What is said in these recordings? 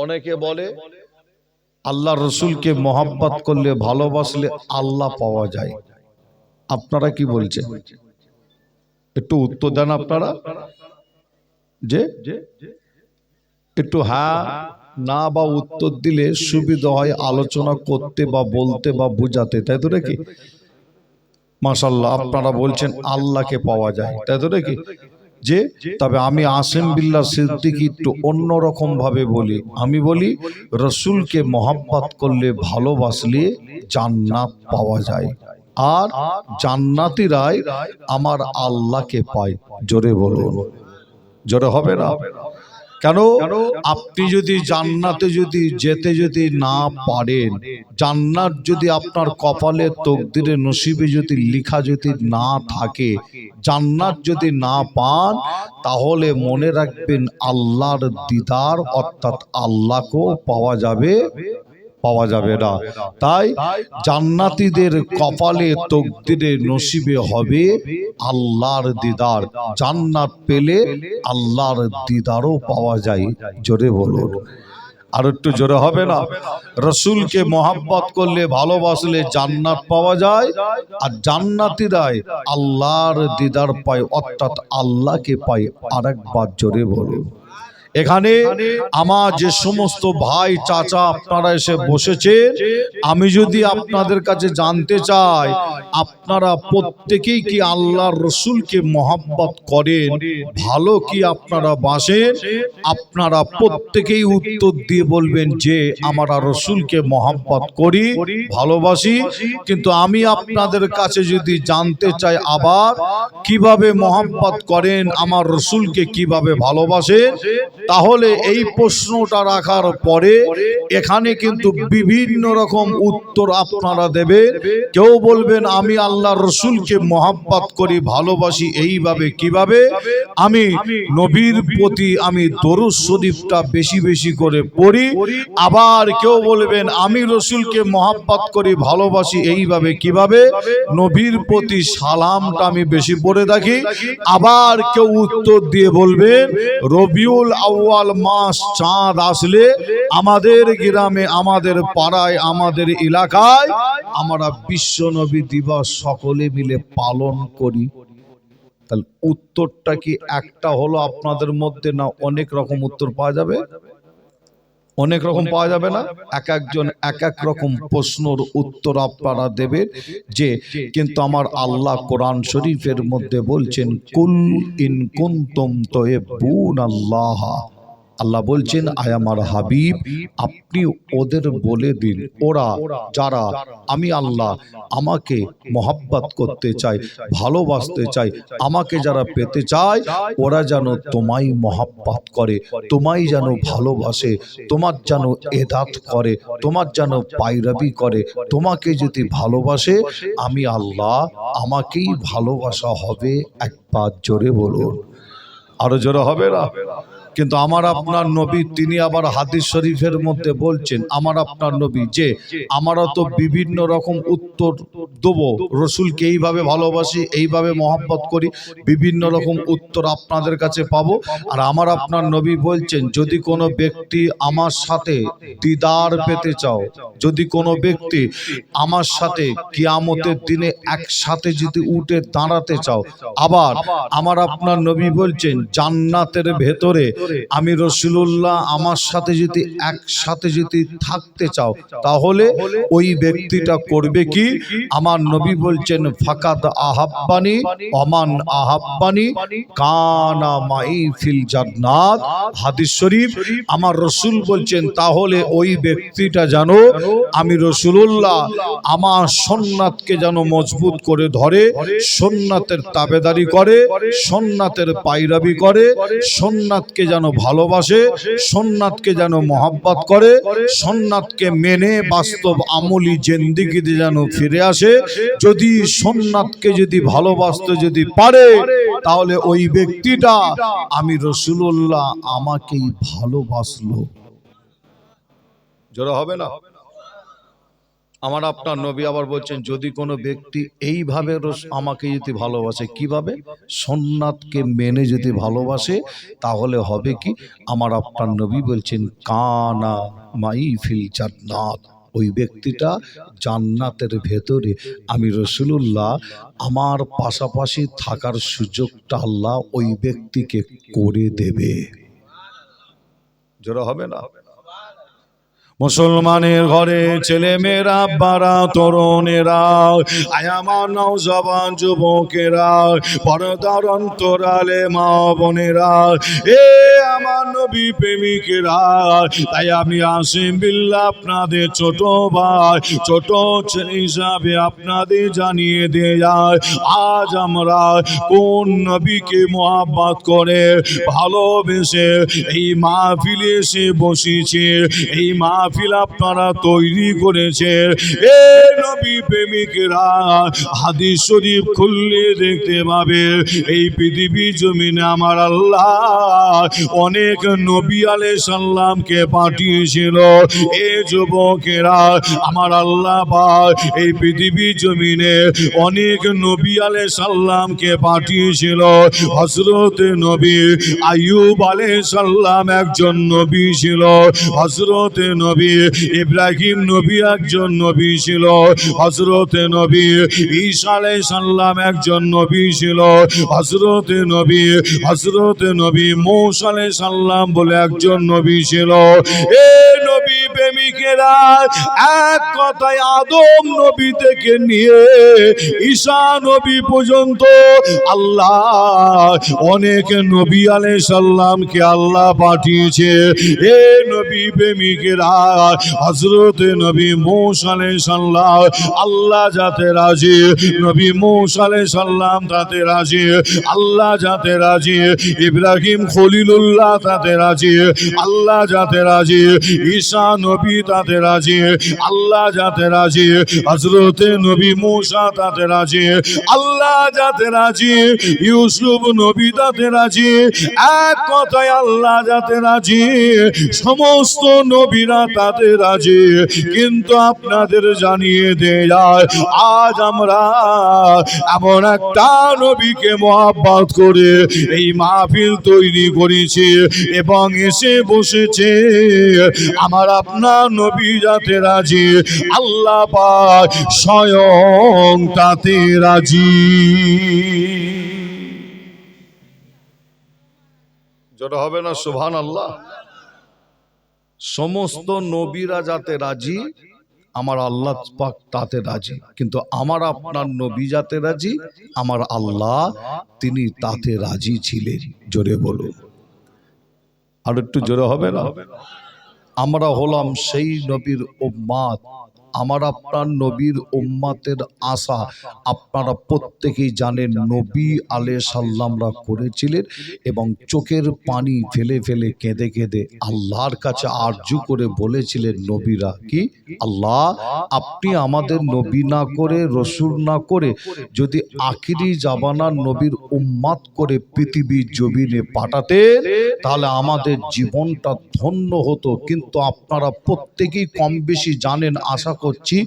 অনেকে বলে আল্লাহ রসুলকে মোহাব্বত করলে ভালোবাসলে আল্লাহ পাওয়া যায়। আপনারা কি বলছেন? একটু উত্তর দেন আপনারা, যে একটু হ্যাঁ না বা উত্তর দিলে সুবিধা হয় আলোচনা করতে বা বলতে বা বুঝাতে, তাই তো নাকি? মাশাআল্লাহ, আপনারা বলছেন আল্লাহকে পাওয়া যায়, তাই তো নাকি? যে তবে আমি আসিম বিল্লাহ সিদ্দিকী একটু অন্যরকম ভাবে বলি। আমি বলি রসুলকে মোহাব্বত করলে ভালোবাসলে জান্নাত পাওয়া যায়, আর জান্নাতীরাই আমার আল্লাহকে পায়। জোরে বলুন, জোরে হবে না? কেন? আপনি যদি জান্নাতে যদি যেতে যদি না পারেন, জান্নাত যদি আপনার কপালে তকদিরে নসিবে যদি লেখা যদি না থাকে, জান্নাত যদি না পান, তাহলে মনে রাখবেন আল্লাহর দিদার অর্থাৎ আল্লাহকেও পাওয়া যাবে না। তাই জান্নাতীদের কপালে তকদিরে নসিবে হবে আল্লাহর দিদার। জান্নাত পেলে আল্লাহর দিদারও পাওয়া যায়। জোরে বলুন, আর একটু জোরে হবে না? রসুলকে মোহাব্বত করলে ভালোবাসলে জান্নাত পাওয়া যায়, আর জান্নাতীরাই আল্লাহর দিদার পায় অর্থাৎ আল্লাহকে পায়। আরেকবার জোরে বলুন। এখানে আমার যে সমস্ত ভাই চাচা আপনারা এসে বসেছেন, আমি যদি আপনাদের কাছে জানতে চাই আপনারা প্রত্যেকেই কি আল্লাহর রসুলকে মোহাব্বত করেন, ভালো কি আপনারা বাসেন, আপনারা প্রত্যেকেই উত্তর দিয়ে বলবেন যে আমরা রসুলকে মোহাব্বত করি, ভালোবাসি। কিন্তু আমি আপনাদের কাছে যদি জানতে চাই আবার কিভাবে মোহাব্বত করেন, আমার রসুলকে কিভাবে ভালোবাসেন, তাহলে এই প্রশ্নটা রাখার পরে এখানে কিন্তু বিভিন্ন রকম উত্তর আপনারা দেবেন। কেউ বলবেন আমি আল্লাহ রসুলকে মোহাব্বত করি, ভালোবাসি এইভাবে। কিভাবে? আমি নবীর প্রতি আমি দরুদ শরীফটা বেশি বেশি করে পড়ি। আবার কেউ বলবেন আমি রসুলকে মোহাব্বত করি, ভালোবাসি এইভাবে। কিভাবে? নবীর প্রতি সালামটা আমি বেশি পড়ে থাকি। আবার কেউ উত্তর দিয়ে বলবেন রবিউল আউয়াল মাস চাঁদ আসলে আমাদের গ্রামে, আমাদের পাড়ায়, আমাদের এলাকায় আমরা বিশ্ব নবী দিবস সকলে মিলে পালন করি। তাহলে উত্তরটা কি একটা হলো আপনাদের মধ্যে, না অনেক রকম উত্তর পাওয়া যাবে? অনেক রকম পাওয়া যাবে না? এক একজন এক এক রকম প্রশ্নের উত্তর আপনারা দেবেন। যে কিন্তু আমার আল্লাহ কোরআন শরীফের মধ্যে বলছেন কুল ইন কুনতুম তুহিব্বুনাল্লাহ, আল্লাহ বলছেন আয় আমার হাবিব আপনি ওদের বলে দিন, ওরা যারা আমি আল্লাহ আমাকে মোহাব্বত করতে চায়, ভালোবাসতে চায়, আমাকে যারা পেতে চায়, ওরা যেন তোমায় মোহাব্বত করে, তোমায় যেন ভালোবাসে, তোমার যেন এদাত করে, তোমার যেন পায়রাবি করে। তোমাকে যদি ভালোবাসে আমি আল্লাহ আমাকেই ভালোবাসা হবে। একবার জোরে বলুন, আরো জোরে হবে না? কিন্তু আমার আপনার নবী তিনি আবার হাদিস শরীফের মধ্যে বলছেন, আমার আপনার নবী যে আমরা তো বিভিন্ন রকম উত্তর দেবো, রসুলকে এইভাবে ভালোবাসি, এইভাবে মহব্বত করি, বিভিন্ন রকম উত্তর আপনাদের কাছে পাবো। আর আমার আপনার নবী বলছেন যদি কোনো ব্যক্তি আমার সাথে দিদার পেতে চাও, যদি কোনো ব্যক্তি আমার সাথে কিয়ামতের দিনে একসাথে যদি উঠে দাঁড়াতে চাও, আবার আমার আপনার নবী বলছেন জান্নাতের ভেতরে আমি রাসূলুল্লাহ আমার সাথে যদি একসাথে যদি থাকতে চাও, তাহলে ওই ব্যক্তিটা করবে কি? আমার নবী বলছেন ফাকাদ আহাব্বানি ওমান আহাব্বানি কানা মাই ফিল জান্নাত। হাদিস শরীফ। আমার রাসূল বলছেন তাহলে ওই ব্যক্তিটা যেন আমি রাসূলুল্লাহ আমার সুন্নাতকে যেন মজবুত করে ধরে, সুন্নাতের তাবেদারি করে, সুন্নাতের পায়রাবি করে, সুন্নাতকে যেন ভালোবাসে, সুন্নাতকে যেন মহব্বত করে, সুন্নাতকে মেনে বাস্তব আমলি জিন্দেগিতে যেন ফিরে আসে। যদি সুন্নাতকে যদি ভালোবাসতে যদি পারে, তাহলে ওই ব্যক্তিটা আমি রাসূলুল্লাহ আমাকেই ভালোবাসলো। জোরে হবে না? আমার আপনার নবী আবার বলছেন, যদি কোনো ব্যক্তি এইভাবে আমাকে যদি ভালোবাসে, কিভাবে? সুন্নাতকে মেনে যদি ভালোবাসে, তাহলে হবে কি? আমার আপনার নবী বলছেন, কানা মাই ফিল জান্নাত, ওই ব্যক্তিটা জান্নাতের ভেতরে আমি রাসূলুল্লাহ আমার পাশাপাশি থাকার সুযোগটা আল্লাহ ওই ব্যক্তিকে করে দেবে। জোরে হবে না? মুসলমানের ঘরে ছেলে মেয়েরা, আব্বারা, তরুণেরা, আমার নওজওয়ান যুবকেরা, পর্দার অন্তরালে মা বোনেরা, এ আমার নবী প্রেমিকেরা, তাই আমি আসিম বিল্লাহ আপনাদের ছোট ভাই, ছোট ছেলে হিসাবে আপনাদের জানিয়ে দিয়ে যায়, আজ আমরা কোন নবীকে মোহাব্বত করে ভালোবেসে এই মাহফিলে এসে বসেছি। এই মাহফিল আপনারা তৈরি করেছে, এ নবী প্রেমিকেরা হাদিস শরীফ খুললে দেখতে পাবে, এই পৃথিবী জমিনে আমার আল্লাহ অনেক নবী আলাইহিস সালামকে পাঠিয়েছিল। এ যুবকেরা, আমার আল্লাহ পাক এই পৃথিবী জমিনে অনেক নবী আলাইহিস সালামকে পাঠিয়েছিল। হযরত নবী আইয়ুব আলাইহিস সালাম একজন নবী ছিল, হযরত নবী ইব্রাহিম নবী একজন নবী ছিল, হযরত নবী ঈসা আলাইহিস সালাম একজন নবী ছিল, হযরত নবী মূসা আলাইহিস সালাম বলে একজন নবী ছিল। এ নবী প্রেমিকেরা, এক কথায় আদম নবী থেকে নিয়ে ঈসা নবী পর্যন্ত আল্লাহ অনেক নবী আলাইহিস সালামকে আল্লাহ পাঠিয়েছে। এ নবী প্রেমিকেরা, হযরত নবী মূসা আলাইহিস সালাম আল্লাহ যাতে রাজি, নবী মূসা আলাইহিস সালাম তাতে রাজি, আল্লাহ যাতে রাজি, ইব্রাহিম খলিলুল্লাহ তাতে রাজি, আল্লাহ যাতে রাজি, ঈসা নবী তাতে রাজি, আল্লাহ যাতে রাজি, হযরত নবী মূসা তাতে রাজি, আল্লাহ যাতে রাজি, ইউসুফ নবী তাতে রাজি, এক কথায় আল্লাহ যাতে রাজি, সমস্ত নবীরা তাতে রাজি। কিন্তু আপনাদের জানিয়ে দেয়, আজ আমরা এমন একটা নবীকে মহব্বত করে এই মাহফিল তৈরি করেছি এবং এসে বসেছে আমার আপনার নবী যাতে রাজি, আল্লাহ পাক স্বয়ং তাতে রাজি। জোরে হবে না সুবহানাল্লাহ? সমস্ত নবীরা যাতে রাজি, আমার আল্লাহ পাক তাতে রাজি। কিন্তু আমার আপনার নবী যাতে রাজি, আমার আল্লাহ তিনি তাতে রাজি ছিলেন। জোরে বলুন, আর একটু জোরে হবে না? আমরা হলাম সেই নবীর উম্মত। আমার আপনার নবীর উম্মতের আশা আপনারা প্রত্যেকেই জানেন, নবী আলাইহিস সালামরা করেছিলেন এবং চোখের পানি ফেলে ফেলে কেঁদে কেঁদে আল্লাহর কাছে আরজু করে বলেছিলেন নবীরা, কি আল্লাহ, আপনি আমাদের নবী না করে, রসুল না করে, যদি আখিরি জামানার নবীর উম্মত করে পৃথিবীর জমিনে পাঠাতেন, তাহলে আমাদের জীবনটা ধন্য হতো। কিন্তু আপনারা প্রত্যেকেই কম বেশি জানেন, আশা করছি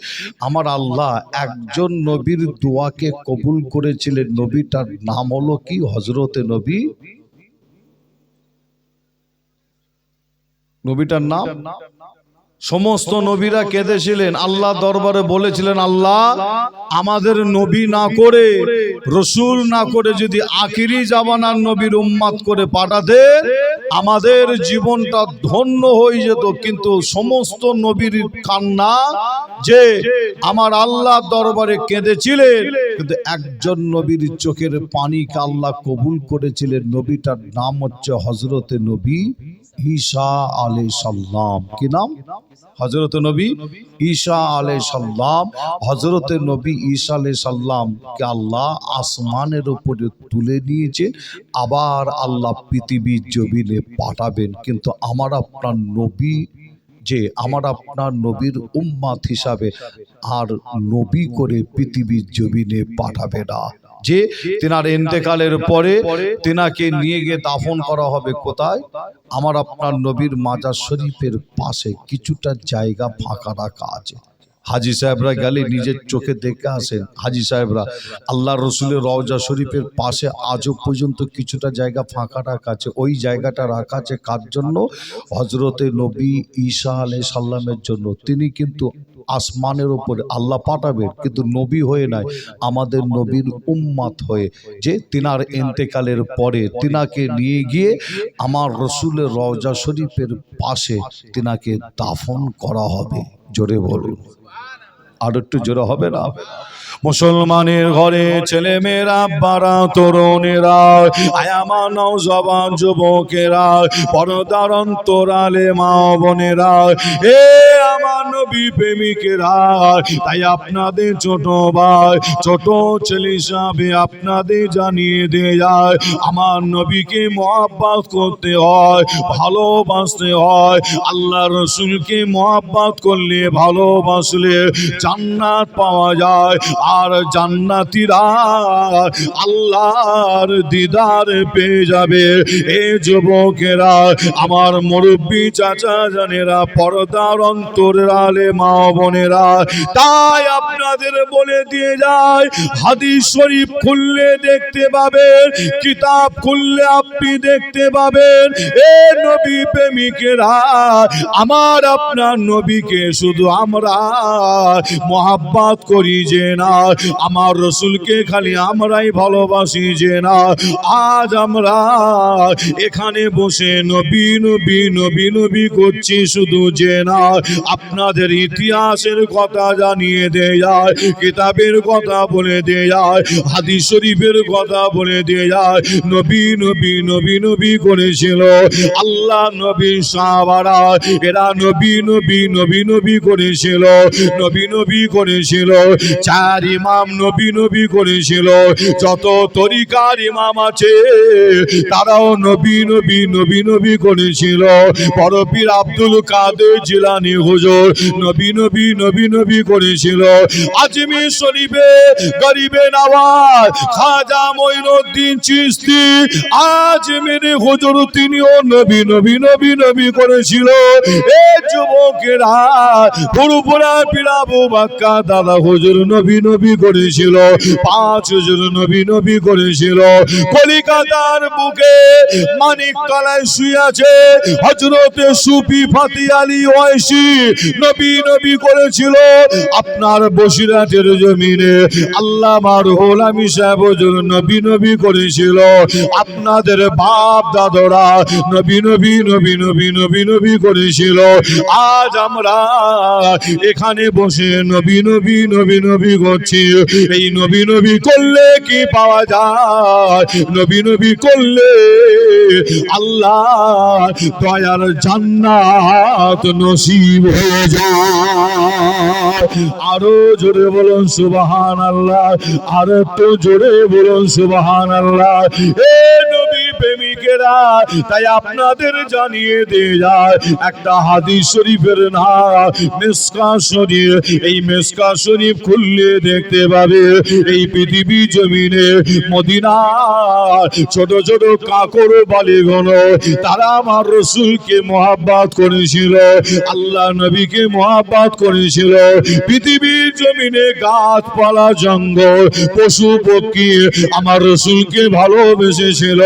আমার আল্লাহ একজন নবীর দোয়াকে কবুল করেছিলেন। নবীটার নাম হলো কি? হযরতে নবী। নবীটার নাম, সমস্ত নবীরা কেঁদেছিলেন, আল্লাহ দরবারে বলেছিলেন, আল্লাহ আমাদের নবী না করে, রসুল না করে যদি আখিরি জামানার নবীর উম্মত করে পাঠাতেন, আমাদের জীবনটা ধন্য হয়ে যেত। কিন্তু সমস্ত নবীর কান্না যে আমার আল্লাহ দরবারে কেঁদেছিলেন, কিন্তু একজন নবীর চোখের পানিকে আল্লাহ কবুল করেছিলেন। নবীটার নাম হচ্ছে হযরতে নবী ঈসা আলাইহিস সালাম। কি নাম? হযরত নবী ঈসা আলাইহিস সালাম। হযরত নবী ঈসা আলাইহিস সালাম কে আল্লাহ আসমানের উপরে তুলে নিয়েছে, আবার আল্লাহ পৃথিবীর জমিনে পাঠাবেন। কিন্তু আমার আপনার নবী যে আমার আপনার নবীর উম্মত হিসাবে আর নবী করে পৃথিবীর জমিনে পাঠাবে না। যে তিনার ইন্তেকালের পরে তিনাকে নিয়ে গিয়ে দাফন করা হবে কোথায়? আমার আপনার নবীর মাজার শরীফের পাশে কিছুটা জায়গা ফাঁকা রাখা আছে। হাজি সাহেবরা গেলে নিজের চোখে দেখে আসেন। হাজি সাহেবরা আল্লাহ রসুলের রওজা শরীফের পাশে আজও পর্যন্ত কিছুটা জায়গা ফাঁকা রাখা আছে। ওই জায়গাটা রাখা আছে কার জন্য? হজরতে নবী ঈসা আলাইহিস সালামের জন্য। তিনি কিন্তু আসমানের উপরে আল্লাহ পাঠাবেন, কিন্তু নবী হয়ে নয়, আমাদের নবীর উম্মত হয়ে, যে তিনার ইন্তেকালের পরে তিনাকে নিয়ে গিয়ে আমার রসুলের রওজা শরীফের পাশে তিনাকে দাফন করা হবে। জোরে বলুন, আর একটু জোরে হবে না? মুসলমানের ঘরে ছেলে মেয়েরা, বারা তরুণেরা, আমার নওজওয়ান যুবকেরা, পর্দার অন্তরালে মা বোনেরা, এ আমার নবী প্রেমিকেরা, তাই আপনাদের ছোট ভাই ছোট ছেলে হিসাবে আপনাদের জানিয়ে দিয়ে যায়, আমার নবীকে মহব্বত করতে হয়, ভালোবাসতে হয়। আল্লাহ রসুলকে মহব্বত করলে, ভালোবাসলে জান্নাত পাওয়া যায়। আর জান্নাতীরা আল্লাহর দিদার পেয়ে যাবে। এ যুবকেরা, আমার মুরব্বী চাচা জানেরা, পর্দার অন্তরের আলে মা বোনেরা, তাই আপনাদের বলে দিয়ে যায়, হাদিস শরীফ খুললে দেখতে পাবেন, কিতাব খুললে আপনি দেখতে পাবেন, এ নবী প্রেমিকেরা, আমার আপনার নবীকে শুধু আমরা মহব্বত করি যে না, আমার রসুলকে খালি আমরাই ভালোবাসি যে না, আজ আমরা এখানে বসে নবী নবী নবী নবী করছি শুধু যে না, আপনাদের ইতিহাসের কথা জানিয়ে দেয় যায়, কিতাবের কথা বলে দিয়ে যায়, হাদিস শরীফের কথা বলে দিয়ে যায়। নবী নবী নবী নবী করেছিল আল্লাহ নবী সাহাবারা, এরা নবী নবী নবী নবী করেছিল, নবী নবী করেছিল। চার ইমাম নবী নবী করেছিল। যত তরিকার ইমাম আছে তারাও নবী নবী নবী নবী করেছিল। বড় পীর আব্দুল কাদের জিলানী হুজুর নবী নবী নবী নবী করেছিল। আজমির শরীফে গরিবে নওয়াজ খাজা মঈনুদ্দিন চিশতি আজমির হুজুর তিনিও নবী নবী নবী নবী করেছিল। এই যুবকেরা পুরোপুরা পীর আবু বাক্কা দাদা হুজুর নবী নবী করেছিল। 5 হুজুর নবী নবী করেছিল। কলিকাতার বুকে মানিক তলায় শুয়ে আছে হযরতে সুফি ফাতি আলী ওয়াইসি নবী নবী করেছিল। আপনার বসিরহাটের জমিনে আল্লামা রুহুল আমিন সাহেব হুজুর নবী নবী করেছিল। আপনাদের বাপ দাদরা নবী নবী নবী নবী নবী নবী করেছিল। আজ আমরা এখানে বসে নবী নবী নবী নবী করছি। এই নবী নবী করলে কি পাওয়া যায়? নবী নবী করলে আল্লাহ দয়ার জান্নাত নসিব হয়ে যায়। আরো জোরে বলুন সুবহানাল্লাহ, আরো একটু জোরে বলুন সুবহানাল্লাহ। এ নবী প্রেমিকেরা, তাই আপনাদের জানিয়ে দিয়ে যায় একটা হাদিস শরীফের নাম মিসকাত শরীফ। এই মিসকাত শরীফ খুললে দেখতে পাবে এই পৃথিবী জমিনে মদিনা ছোট ছোট কাকর বালিগণ তারা আমার রসুলকে মহব্বত করেছিল, আল্লাহ নবীকে মহব্বত করেছিল। পৃথিবীর জমিনে গাছপালা জঙ্গল পশু পক্ষী আমার রসুলকে ভালোবেসেছিল।